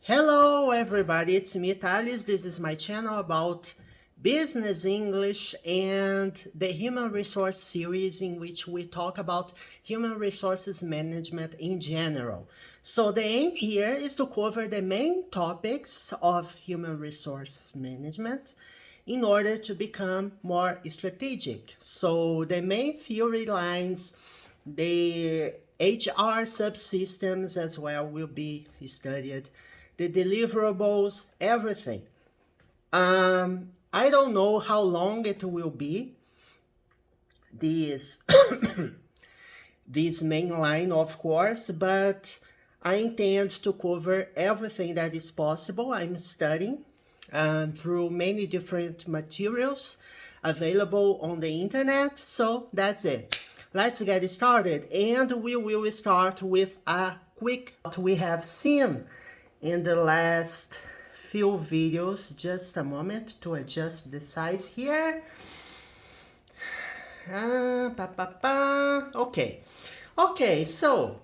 Hello everybody, it's me Thales. This is my channel about business English and the human resource series in which we talk about human resources management in general. So the aim here is to cover the main topics of human resources management in order to become more strategic. So the main theory lines, the HR subsystems as well will be studied, the deliverables, everything. I don't know how long it will be, this this main line, of course, but I intend to cover everything that is possible. I'm studying through many different materials available on the internet, so that's it. Let's get started, and we will start with a quick what we have seen in the last few videos. Just a moment to adjust the size here. Okay, so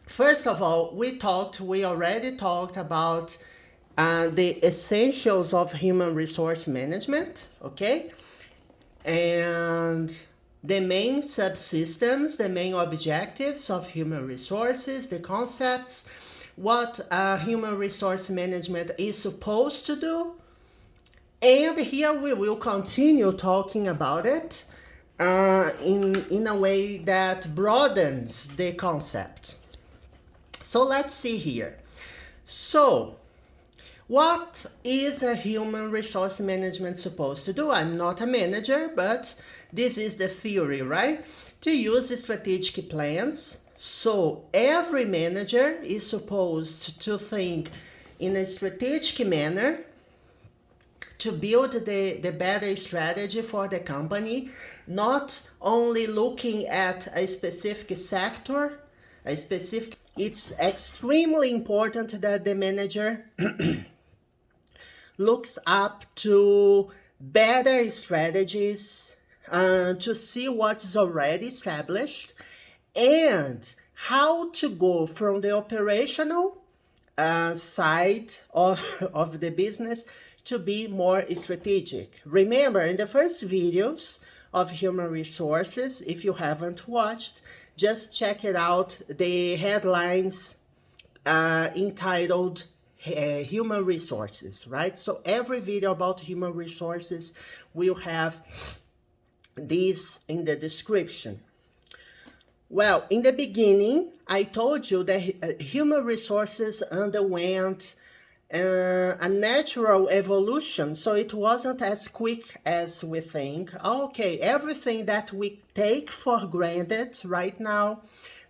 first of all, we already talked about the essentials of human resource management, okay? And the main subsystems, the main objectives of human resources, the concepts, what human resource management is supposed to do. And here we will continue talking about it in a way that broadens the concept. So let's see here. So, what is a human resource management supposed to do? I'm not a manager, but this is the theory, right? To use strategic plans. So every manager is supposed to think in a strategic manner to build the better strategy for the company, not only looking at a specific sector, it's extremely important that the manager looks up to better strategies, to see what's already established, and how to go from the operational side of the business to be more strategic. Remember, in the first videos of human resources, if you haven't watched, just check it out. The headlines entitled human resources, right? So every video about human resources will have this in the description. Well, in the beginning, I told you that human resources underwent a natural evolution, so it wasn't as quick as we think. Okay, everything that we take for granted right now,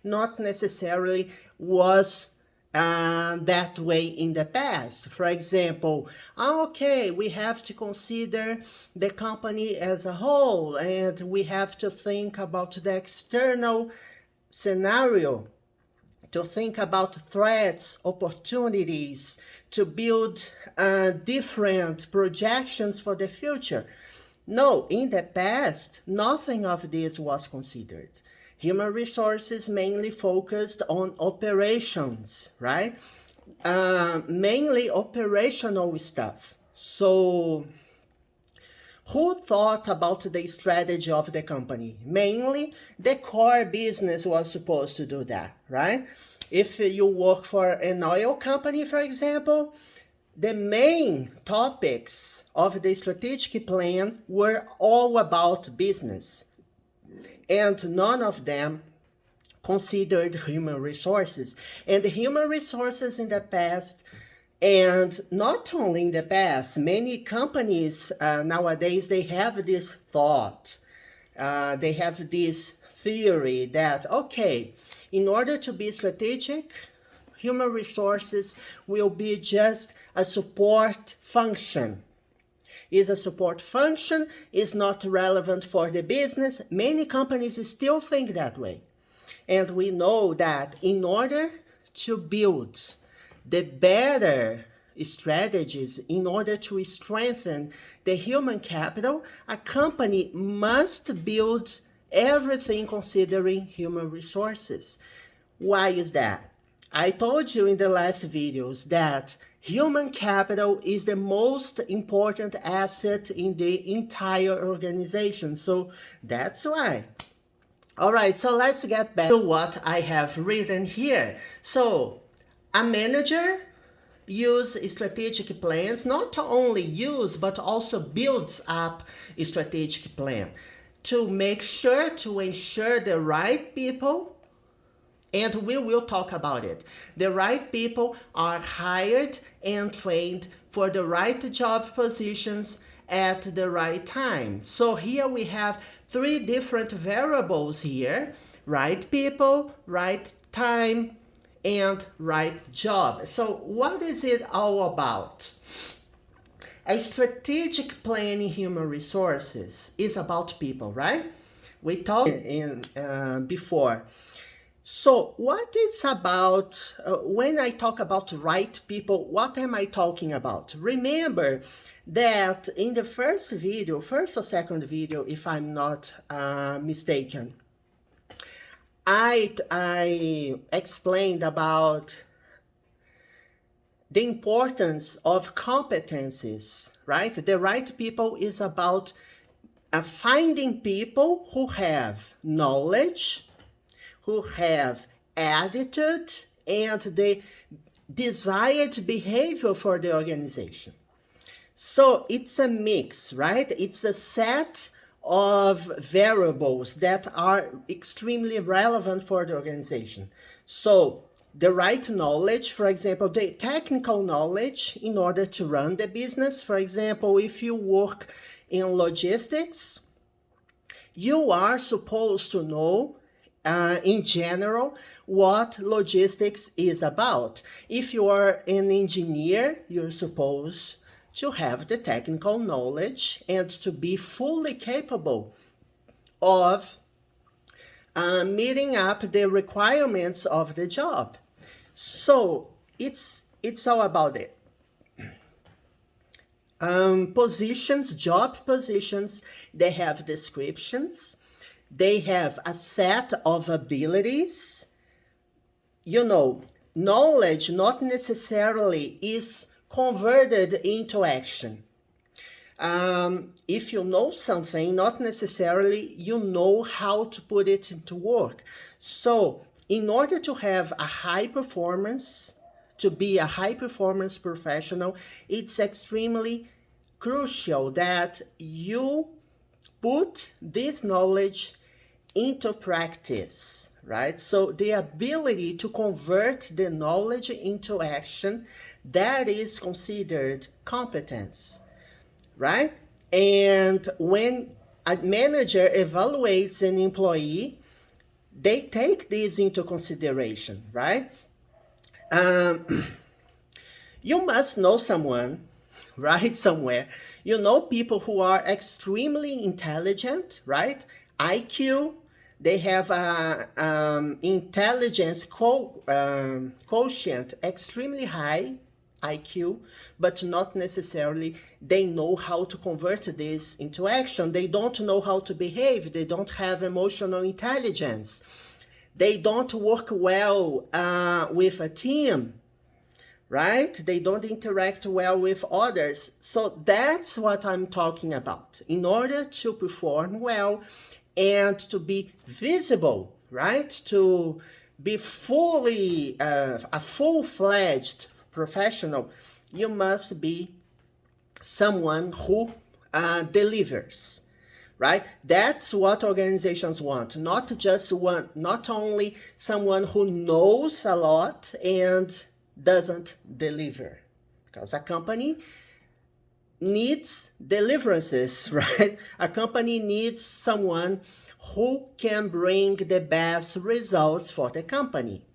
not necessarily was that way in the past. For example, okay, we have to consider the company as a whole, and we have to think about the external scenario, to think about threats, opportunities, to build different projections for the future. No, in the past, nothing of this was considered. Human resources mainly focused on operations, right? Mainly operational stuff. So, who thought about the strategy of the company? Mainly, the core business was supposed to do that, right? If you work for an oil company, for example, the main topics of the strategic plan were all about business, and none of them considered human resources. And the human resources in the past, and not only in the past, many companies nowadays, they have this thought, they have this theory that, okay, in order to be strategic, human resources will be just a support function. Is a support function, is not relevant for the business. Many companies still think that way. And we know that in order to build the better strategies, in order to strengthen the human capital, a company must build everything considering human resources. Why is that? I told you in the last videos that human capital is the most important asset in the entire organization. So that's why. All right, so let's get back to what I have written here. So a manager uses strategic plans, not only use, but also builds up a strategic plan to make sure to ensure the right people, and we will talk about it. The right people are hired and trained for the right job positions at the right time. So here we have 3 different variables here: right people, right time, and right job. So what is it all about? A strategic plan in human resources is about people, right? We talked in before. So what is about, when I talk about right people, what am I talking about? Remember that in the first or second video, if I'm not mistaken, I explained about the importance of competencies, right? The right people is about finding people who have knowledge, who have attitude, and the desired behavior for the organization. So it's a mix, right? It's a set of variables that are extremely relevant for the organization. So the right knowledge, for example, the technical knowledge in order to run the business. For example, if you work in logistics, you are supposed to know in general what logistics is about. If you are an engineer, you're supposed to have the technical knowledge and to be fully capable of meeting up the requirements of the job. So it's all about it. Positions, job positions, they have descriptions. They have a set of abilities. You know, knowledge not necessarily is converted into action. If you know something, not necessarily you know how to put it into work. So in order to have a high performance, to be a high performance professional, it's extremely crucial that you put this knowledge into practice, right? So the ability to convert the knowledge into action, that is considered competence, right? And when a manager evaluates an employee, they take this into consideration, right? You must know someone, right, somewhere. You know people who are extremely intelligent, right? IQ, they have a intelligence quotient extremely high, IQ, but not necessarily they know how to convert this into action. They don't know how to behave. They don't have emotional intelligence. They don't work well with a team, right? They don't interact well with others. So that's what I'm talking about. In order to perform well and to be visible, right? To be fully, a full-fledged professional, you must be someone who delivers, right? That's what organizations want. Not only someone who knows a lot and doesn't deliver, because a company needs deliverances, right? A company needs someone who can bring the best results for the company.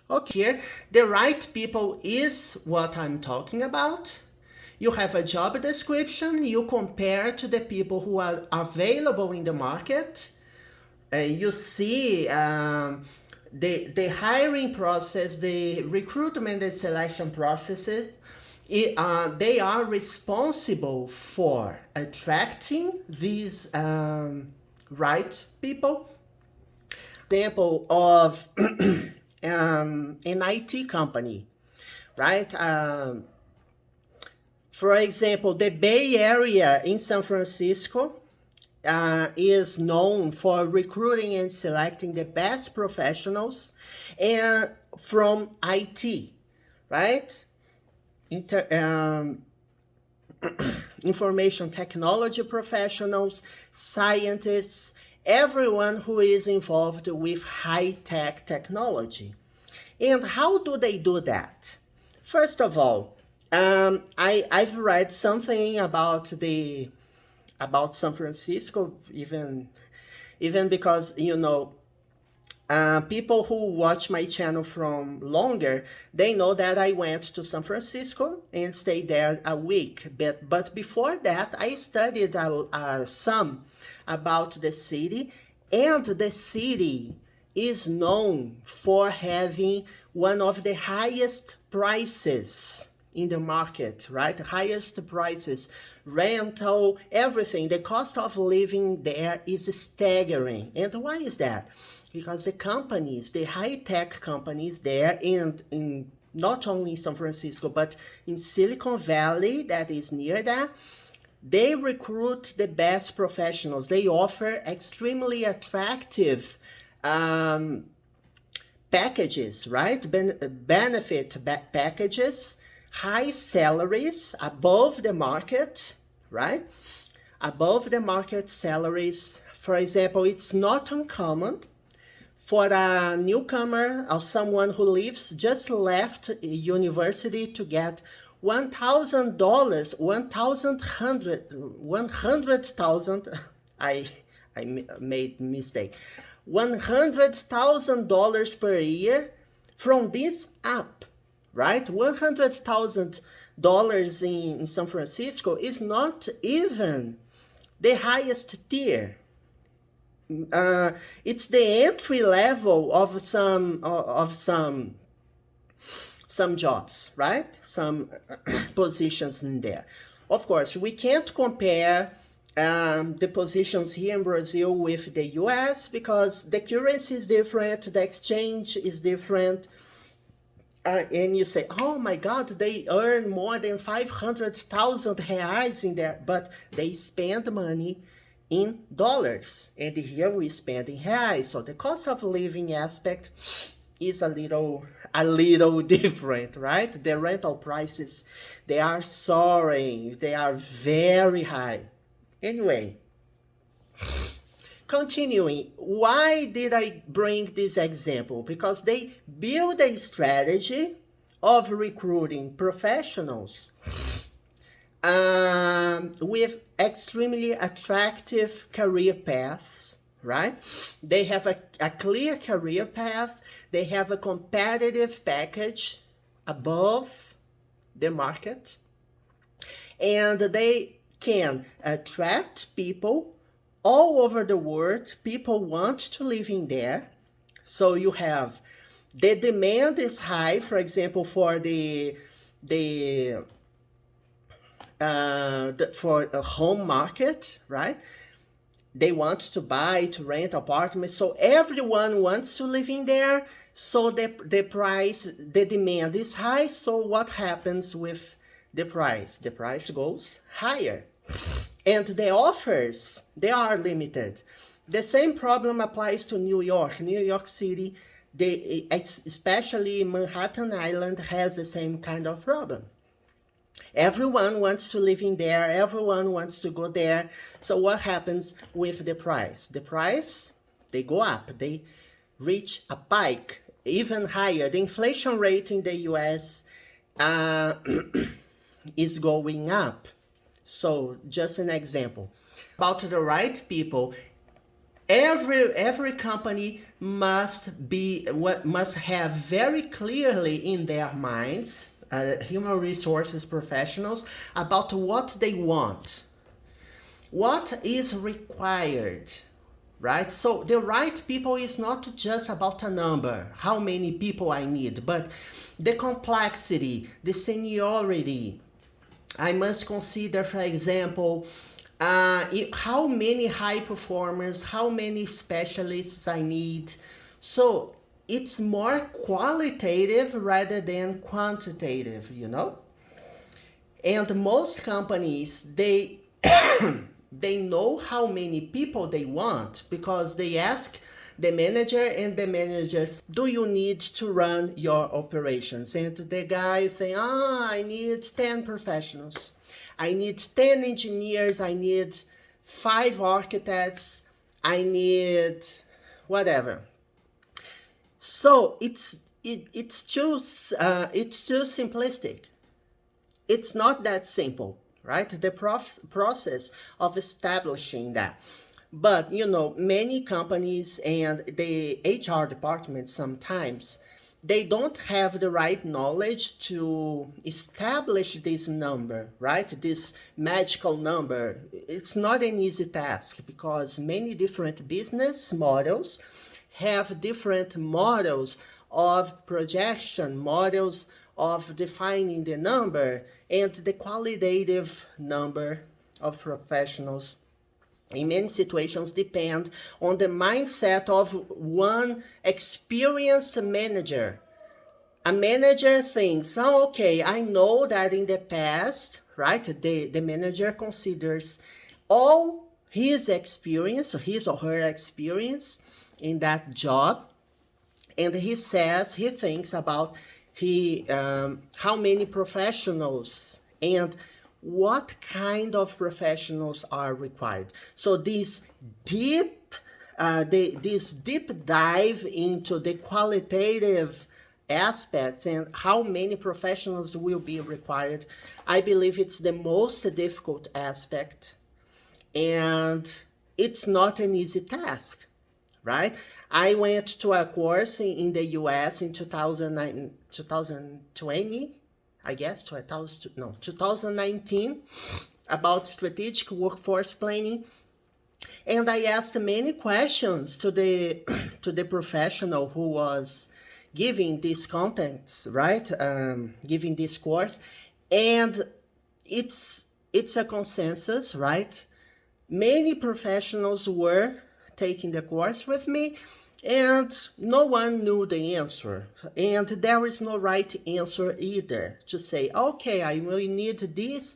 Okay, here, the right people is what I'm talking about. You have a job description, you compare to the people who are available in the market. You see the hiring process, the recruitment and selection processes, they are responsible for attracting these right people. Example of an IT company, right? For example, the Bay Area in San Francisco is known for recruiting and selecting the best professionals and from IT, right? Information technology professionals, scientists, everyone who is involved with high-tech technology. And how do they do that? First of all, I've read something about San Francisco, even because, you know, people who watch my channel from longer, they know that I went to San Francisco and stayed there a week. But before that, I studied some about the city, and the city is known for having one of the highest prices in the market, right? Highest prices, rental, everything. The cost of living there is staggering. And why is that? Because the companies, the high-tech companies there, in not only in San Francisco, but in Silicon Valley, that is near that, they recruit the best professionals. They offer extremely attractive packages, right? Benefit packages, high salaries above the market, right? Above the market salaries. For example, it's not uncommon for a newcomer or someone who just left university to get $1,000, 100,000, I made mistake, $100,000 per year from this app, right? $100,000 in San Francisco is not even the highest tier. It's the entry level of some jobs, right? Some positions in there. Of course, we can't compare the positions here in Brazil with the US because the currency is different, the exchange is different. And you say, oh my God, they earn more than 500,000 reais in there, but they spend money in dollars. And here we spend in reais. So the cost of living aspect is a little different, right? The rental prices, they are soaring. They are very high. Anyway, continuing, why did I bring this example? Because they build a strategy of recruiting professionals with extremely attractive career paths, right? They have a clear career path. They have a competitive package above the market. And they can attract people all over the world. People want to live in there. So you have the demand is high, for example, for for a home market, right? They want to buy, to rent apartments. So everyone wants to live in there. So the demand is high. So what happens with the price? The price goes higher. And the offers, they are limited. The same problem applies to New York. New York City, especially Manhattan Island, has the same kind of problem. Everyone wants to live in there. Everyone wants to go there. So what happens with the price? The price, they go up. They reach a peak, even higher. The inflation rate in the US is going up. So just an example. About the right people, every company must have very clearly in their minds human resources professionals about what they want, what is required, right? So the right people is not just about a number, how many people I need, but the complexity, the seniority. I must consider, for example, how many high performers, how many specialists I need. So it's more qualitative rather than quantitative, you know? And most companies, they they know how many people they want because they ask the manager, and the manager says, do you need to run your operations? And the guy think, I need 10 professionals. I need 10 engineers. I need 5 architects. I need whatever. So it's too simplistic. It's not that simple, right? The process of establishing that. But, you know, many companies and the HR department sometimes, they don't have the right knowledge to establish this number, right? This magical number. It's not an easy task because many different business models have different models of projection, models of defining the number, and the qualitative number of professionals in many situations depend on the mindset of one experienced manager. A manager thinks, oh, okay, I know that in the past, right, the manager considers all his experience, or his or her experience in that job, and he says, he thinks about how many professionals and what kind of professionals are required. So this deep dive into the qualitative aspects and how many professionals will be required, I believe it's the most difficult aspect, and it's not an easy task, right? I went to a course in the US in 2020, I guess, 2019, about strategic workforce planning. And I asked many questions to the professional who was giving these contents, right? Giving this course. And it's a consensus, right? Many professionals were taking the course with me, and no one knew the answer. And there is no right answer either to say, okay, I will need this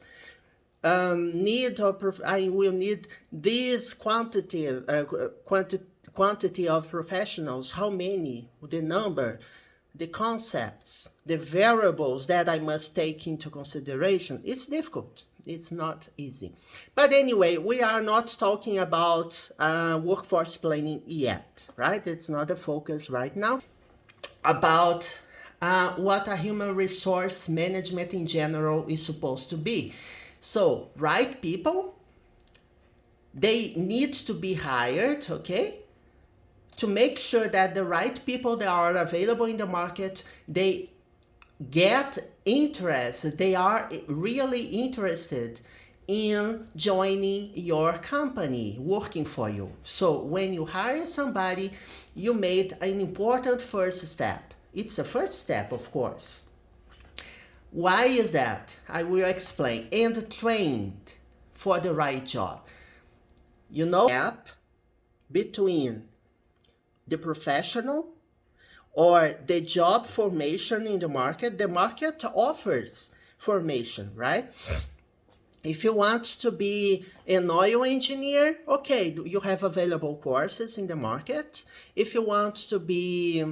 I will need this quantity of professionals. How many? The number, the concepts, the variables that I must take into consideration. It's difficult. It's not easy. But anyway, we are not talking about workforce planning yet, right? It's not the focus right now. About what a human resource management in general is supposed to be. So, right people, they need to be hired, okay? To make sure that the right people that are available in the market, they get interest, they are really interested in joining your company, working for you. So when you hire somebody, you made an important first step. It's a first step, of course. Why is that? I will explain. And trained for the right job. You know, gap between the professional or the job formation in the market offers formation, right? If you want to be an oil engineer, okay, you have available courses in the market. If you want to be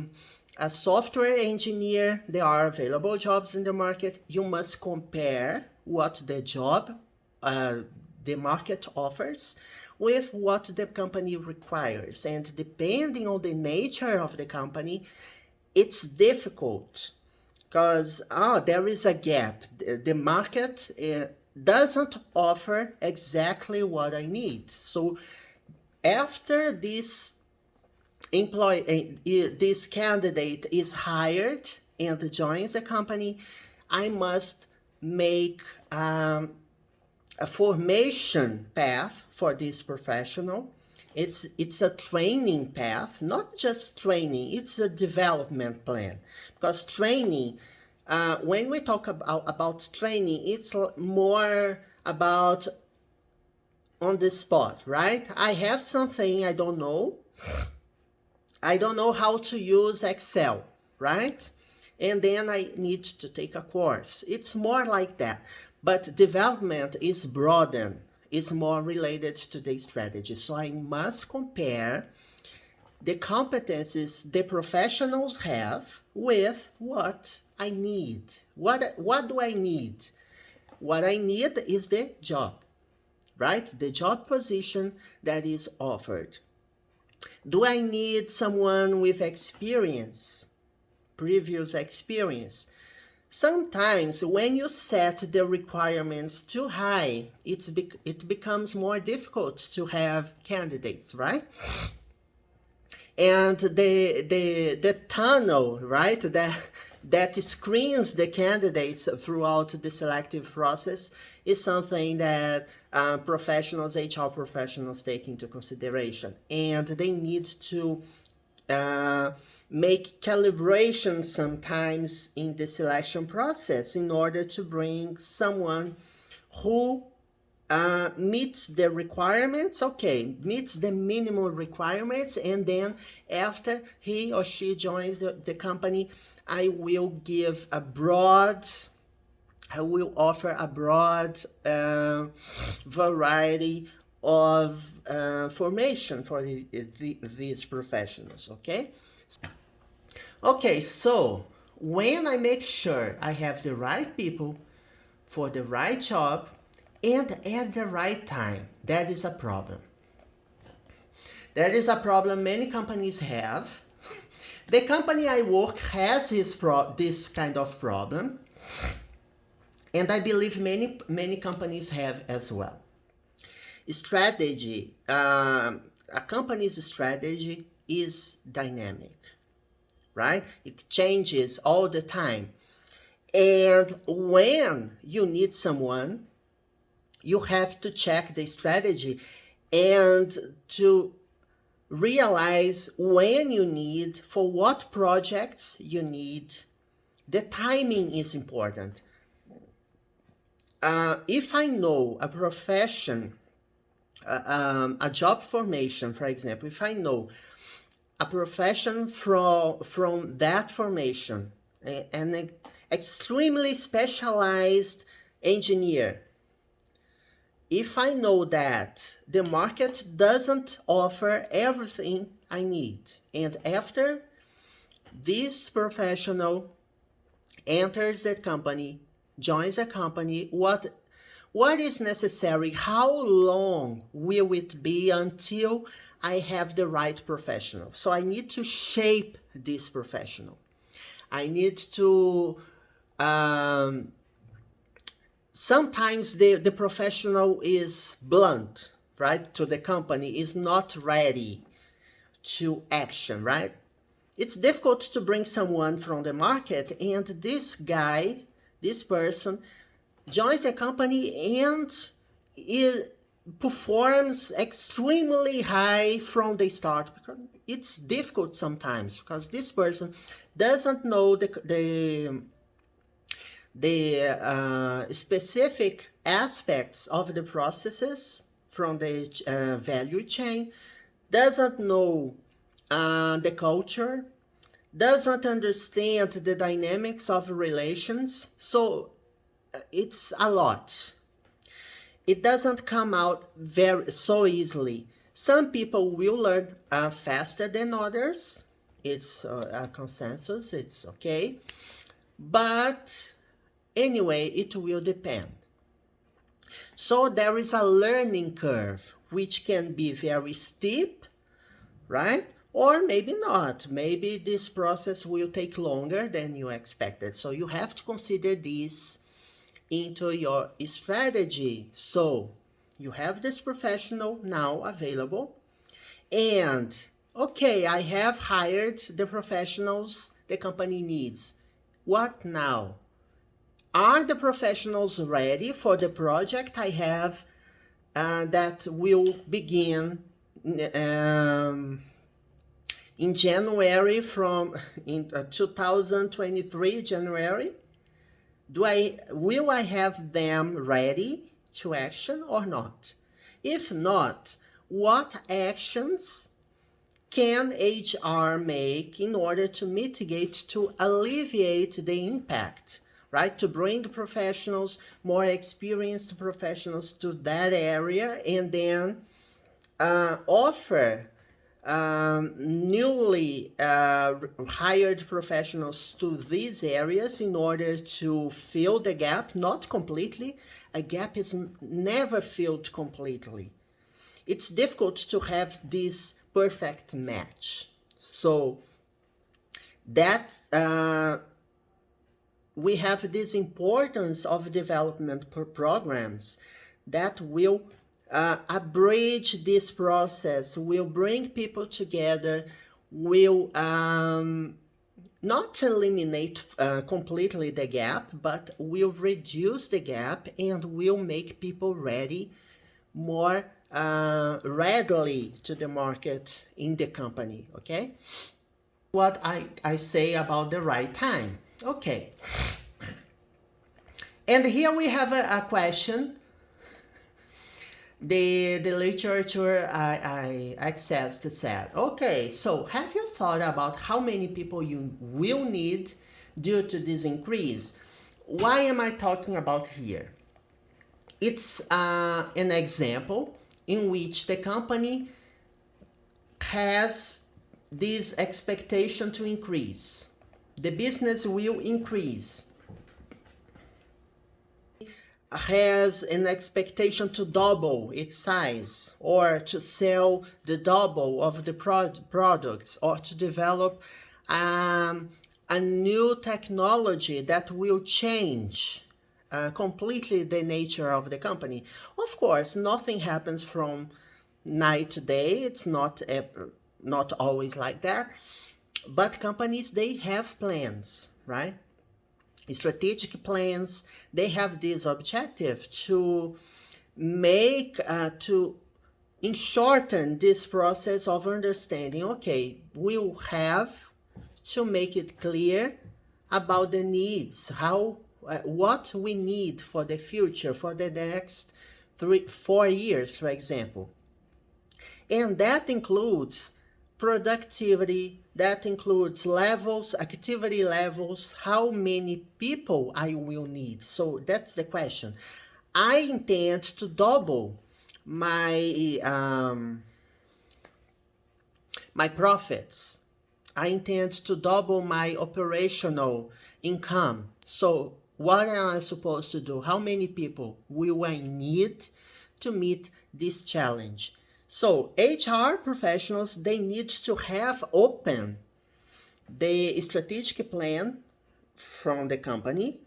a software engineer, there are available jobs in the market. You must compare what the job, the market offers with what the company requires. And depending on the nature of the company, it's difficult because there is a gap. The market doesn't offer exactly what I need. So after this this candidate is hired and joins the company, I must make a formation path for this professional. It's a training path, not just training, it's a development plan. Because training, when we talk about training, it's more about on the spot, right? I have something I don't know. I don't know how to use Excel, right? And then I need to take a course. It's more like that. But development is broadened. It's more related to the strategy. So I must compare the competencies the professionals have with what I need. What do I need? What I need is the job, right? The job position that is offered. Do I need someone with experience, previous experience? Sometimes when you set the requirements too high, it becomes more difficult to have candidates, right? And the tunnel, right, that screens the candidates throughout the selective process is something that professionals, HR professionals take into consideration. And they need to make calibrations sometimes in the selection process in order to bring someone who meets the requirements, meets the minimum requirements, and then after he or she joins the company, I will offer a broad variety of formation for these professionals, okay? Okay, so when I make sure I have the right people for the right job and at the right time, that is a problem. That is a problem many companies have. The company I work has this kind of problem, and I believe many companies have as well. Strategy, a company's strategy is dynamic, right? It changes all the time. And when you need someone, you have to check the strategy and to realize when you need, for what projects you need. The timing is important. If I know a profession, a job formation, for example, if I know a profession from that formation, an extremely specialized engineer, if I know that the market doesn't offer everything I need, and after this professional enters the company, joins the company, what is necessary? How long will it be until I have the right professional? So I need to shape this professional. I need to sometimes the professional is blunt, right? To the company, is not ready to action, right? It's difficult to bring someone from the market and this person joins a company and performs extremely high from the start, because it's difficult sometimes because this person doesn't know the specific aspects of the processes from the value chain, doesn't know the culture, doesn't understand the dynamics of relations. So it's a lot. It doesn't come out so easily. Some people will learn faster than others. It's a consensus, it's okay. But anyway, it will depend. So there is a learning curve, which can be very steep, right? Or maybe not. Maybe this process will take longer than you expected. So you have to consider this into your strategy. So you have this professional now available, and okay, I have hired the professionals the company needs. What now? Are the professionals ready for the project I have that will begin in January, in 2023 January? Will I have them ready to action or not? If not, what actions can HR make in order to mitigate, to alleviate the impact, right? To bring professionals, more experienced professionals to that area, and then offer newly hired professionals to these areas in order to fill the gap, not completely. A gap is never filled completely. It's difficult to have this perfect match. So that we have this importance of development programs that will abridge this process, will bring people together, will not eliminate completely the gap, but will reduce the gap and will make people ready more readily to the market in the company, okay? What I say about the right time. Okay. And here we have a question. The literature I accessed said, okay, so have you thought about how many people you will need due to this increase? Why am I talking about here? It's an example in which the company has this expectation to increase. The business will increase. Has an expectation to double its size, or to sell the double of the products, or to develop a new technology that will change completely the nature of the company. Of course, nothing happens from night to day. It's not always like that. But companies, they have plans, right? Strategic plans. They have this objective to make, to shorten this process of understanding. Okay, we'll have to make it clear about the needs, how what we need for the future, for the next 3-4 years, for example. And that includes productivity, that includes levels, activity levels, how many people I will need. So that's the question. I intend to double my my profits. I intend to double my operational income. So what am I supposed to do? How many people will I need to meet this challenge? So HR professionals, they need to have open the strategic plan from the company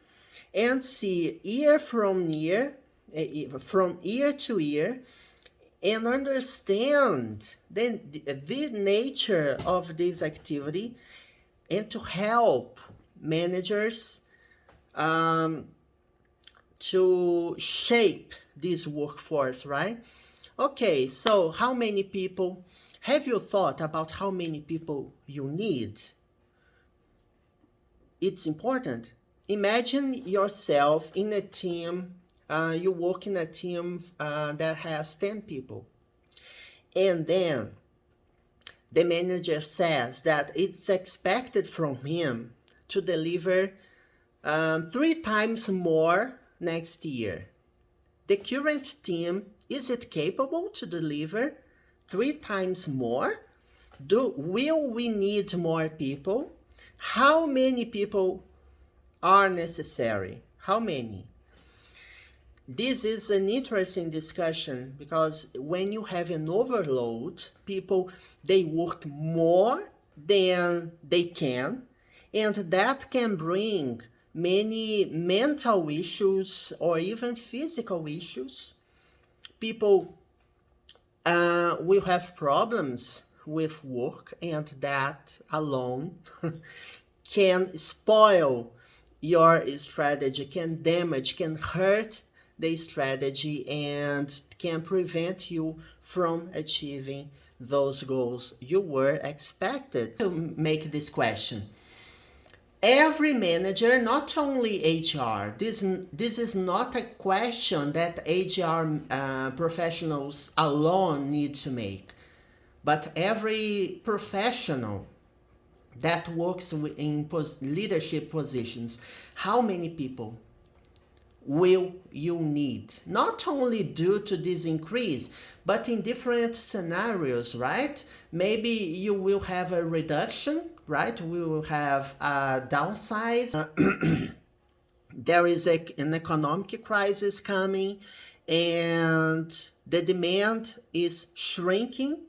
and see year from year to year, and understand the nature of this activity, and to help managers to shape this workforce, right? Okay, so how many people? Have you thought about how many people you need? It's important. Imagine yourself in a team, you work in a team that has 10 people. And then the manager says that it's expected from him to deliver 3 times more next year. The current team, is it capable to deliver 3 times more? Will we need more people? How many people are necessary? How many? This is an interesting discussion, because when you have an overload, people, they work more than they can, and that can bring many mental issues or even physical issues. People will have problems with work, and that alone can spoil your strategy, can damage, can hurt the strategy, and can prevent you from achieving those goals you were expected to make this question. Every manager, not only HR, this is not a question that HR professionals alone need to make. but every professional that works in leadership positions, how many people will you need? Not only due to this increase, but in different scenarios, right? Maybe you will have a reduction, right? We will have a downsize. There is an economic crisis coming, and the demand is shrinking.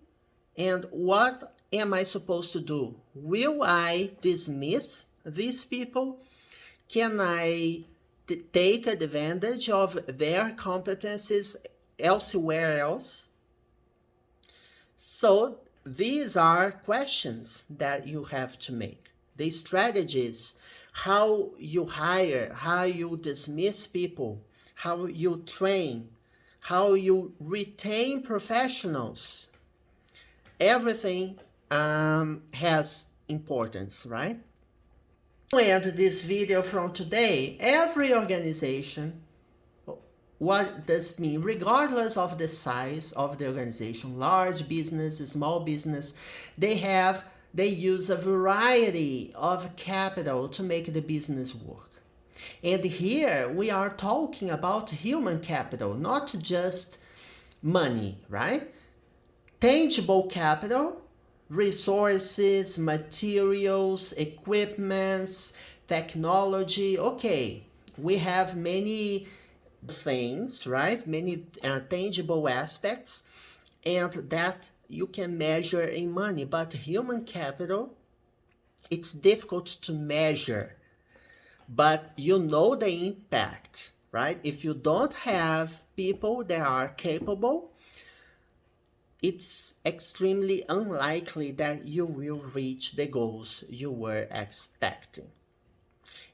And what am I supposed to do? Will I dismiss these people? Can I take advantage of their competencies elsewhere else? So these are questions that you have to make. The strategies, how you hire, how you dismiss people, how you train, how you retain professionals. Everything has importance, right? To end this video from today, every organization, what does it mean? Regardless of the size of the organization, large business, small business, they use a variety of capital to make the business work. And here we are talking about human capital, not just money, right? Tangible capital, resources, materials, equipments, technology. Okay, we have many things, right? Many tangible aspects, and that you can measure in money. But human capital, it's difficult to measure, but you know the impact, right? If you don't have people that are capable, it's extremely unlikely that you will reach the goals you were expecting.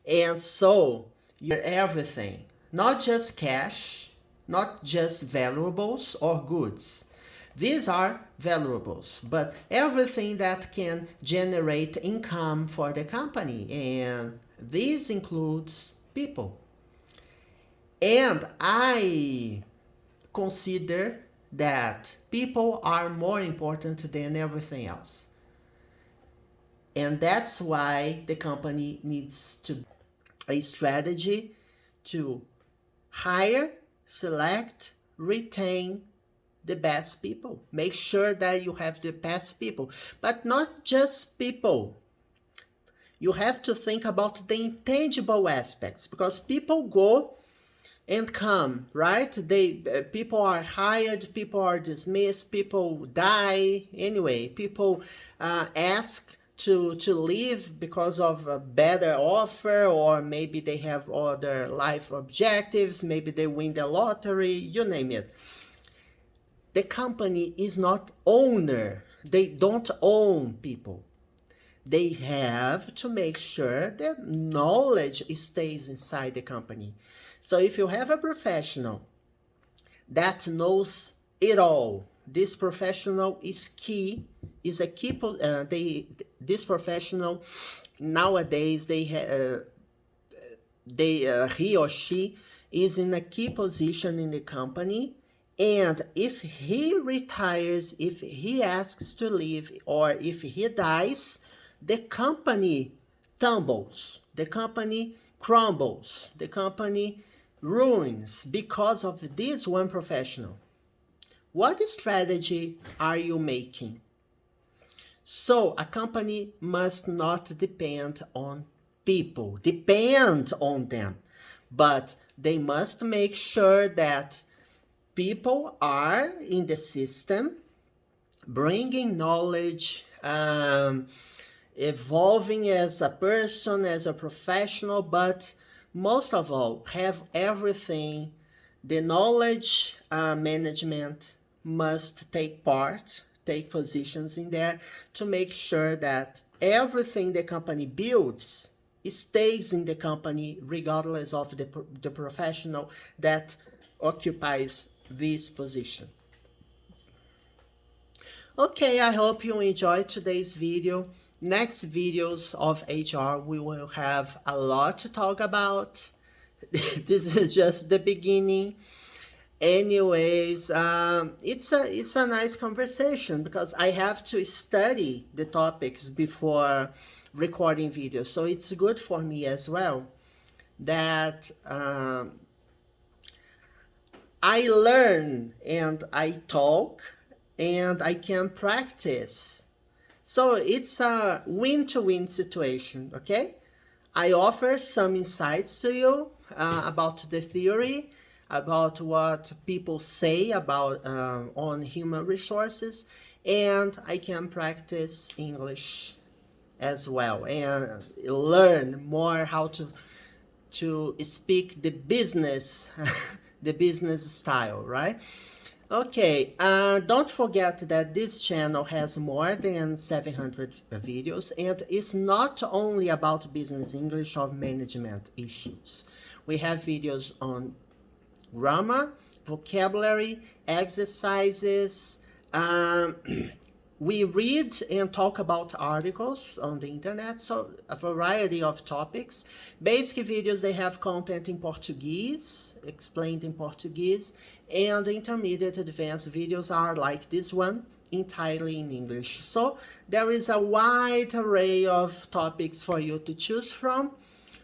And so, you're everything, not just cash, not just valuables or goods. These are valuables, but everything that can generate income for the company, and this includes people. And I consider that people are more important than everything else. And that's why the company needs to a strategy to hire, select, retain the best people. Make sure that you have the best people, but not just people. You have to think about the intangible aspects, because people go and come, right? People are hired, people are dismissed, people die. Anyway, people ask to leave because of a better offer, or maybe they have other life objectives, maybe they win the lottery, you name it. The company is not owner. They don't own people. They have to make sure that knowledge stays inside the company. So if you have a professional that knows it all, this professional is key, is a key, this professional nowadays, he or she is in a key position in the company. And if he retires, if he asks to leave, or if he dies, the company tumbles, the company crumbles, the company ruins because of this one professional. What strategy are you making? So a company must not depend on people, depend on them, but they must make sure that people are in the system, bringing knowledge, evolving as a person, as a professional, but most of all, have everything. The knowledge management must take positions in there to make sure that everything the company builds stays in the company, regardless of the professional that occupies this position. Okay, I hope you enjoyed today's video. Next videos of HR, we will have a lot to talk about. This is just the beginning. Anyways, it's a nice conversation because I have to study the topics before recording videos, so it's good for me as well that I learn and I talk and I can practice. So it's a win-to-win situation, okay? I offer some insights to you about the theory, about what people say about on human resources, and I can practice English as well and learn more how to speak the business the business style, right? Okay, don't forget that this channel has more than 700 videos, and it's not only about business English or management issues. We have videos on grammar, vocabulary, exercises. We read and talk about articles on the internet, so a variety of topics. Basic videos, they have content in Portuguese, explained in Portuguese, and the intermediate advanced videos are like this one, entirely in English. So there is a wide array of topics for you to choose from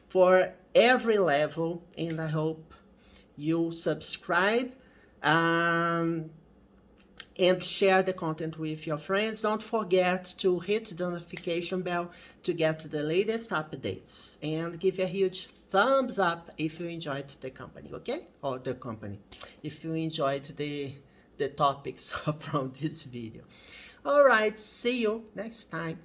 for every level, and I hope you subscribe and share the content with your friends. Don't forget to hit the notification bell to get the latest updates, and give a huge thumbs up if you enjoyed the company, okay? Or the company, if you enjoyed the topics from this video. All right, see you next time.